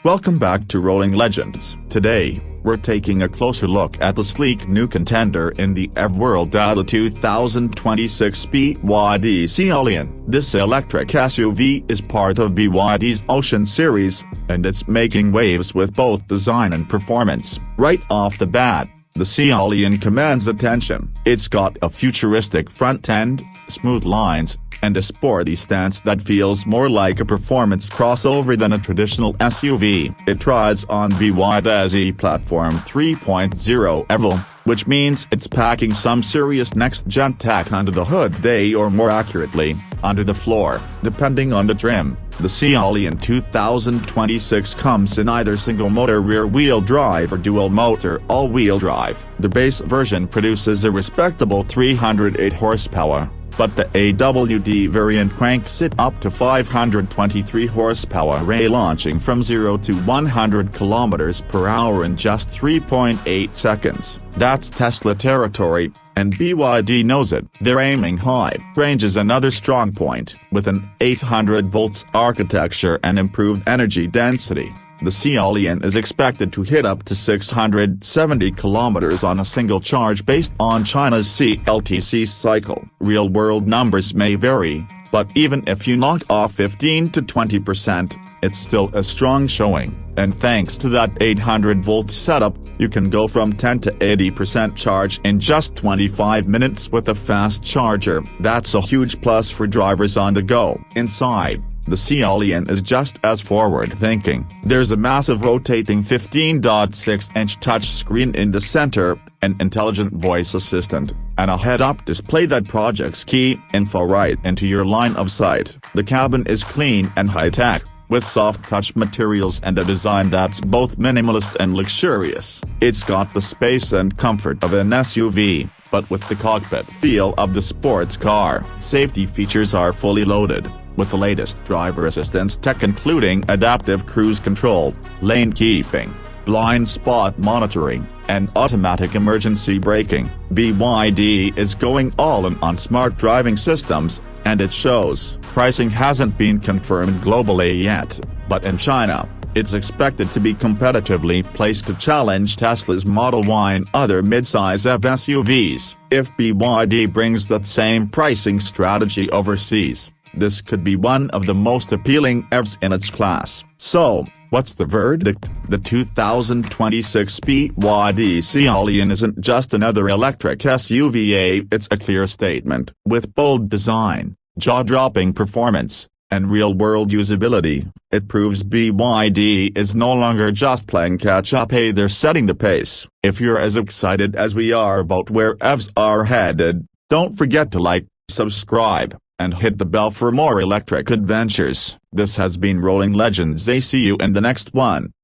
Welcome back to Rolling Legends. Today, we're taking a closer look at the sleek new contender in the EV world, the 2026 BYD Sealion. This electric SUV is part of BYD's Ocean series, and it's making waves with both design and performance. Right off the bat, the Sealion commands attention. It's got a futuristic front end, smooth lines, and a sporty stance that feels more like a performance crossover than a traditional SUV. It rides on BYD's e-Platform 3.0 EV, which means it's packing some serious next-gen tech under the hood, or more accurately, under the floor, depending on the trim. The Sealion 2026 comes in either single-motor rear-wheel drive or dual-motor all-wheel drive. The base version produces a respectable 308 horsepower. But the AWD variant cranks it up to 523 horsepower, launching from 0 to 100 km per hour in just 3.8 seconds. That's Tesla territory, and BYD knows it. They're aiming high. Range is another strong point. With an 800 volts architecture and improved energy density, the Sealion is expected to hit up to 670 km on a single charge based on China's CLTC cycle. Real-world numbers may vary, but even if you knock off 15 to 20%, it's still a strong showing, and thanks to that 800 volts setup, you can go from 10 to 80% charge in just 25 minutes with a fast charger. That's a huge plus for drivers on the go. Inside, the Sealion is just as forward-thinking. There's a massive rotating 15.6-inch touchscreen in the center, an intelligent voice assistant, and a head-up display that projects key info right into your line of sight. The cabin is clean and high-tech, with soft-touch materials and a design that's both minimalist and luxurious. It's got the space and comfort of an SUV, but with the cockpit feel of the sports car. Safety features are fully loaded, with the latest driver assistance tech including adaptive cruise control, lane keeping, blind spot monitoring, and automatic emergency braking. BYD is going all in on smart driving systems, and it shows. Pricing hasn't been confirmed globally yet, but in China, it's expected to be competitively placed to challenge Tesla's Model Y and other mid-size EV SUVs. If BYD brings that same pricing strategy overseas, this could be one of the most appealing EVs in its class. So, what's the verdict? The 2026 BYD Sealion isn't just another electric SUV, it's a clear statement. With bold design, jaw-dropping performance, and real-world usability, it proves BYD is no longer just playing catch-up, they're setting the pace. If you're as excited as we are about where EVs are headed, don't forget to like, subscribe, and hit the bell for more electric adventures. This has been Rolling Legends. See you in the next one.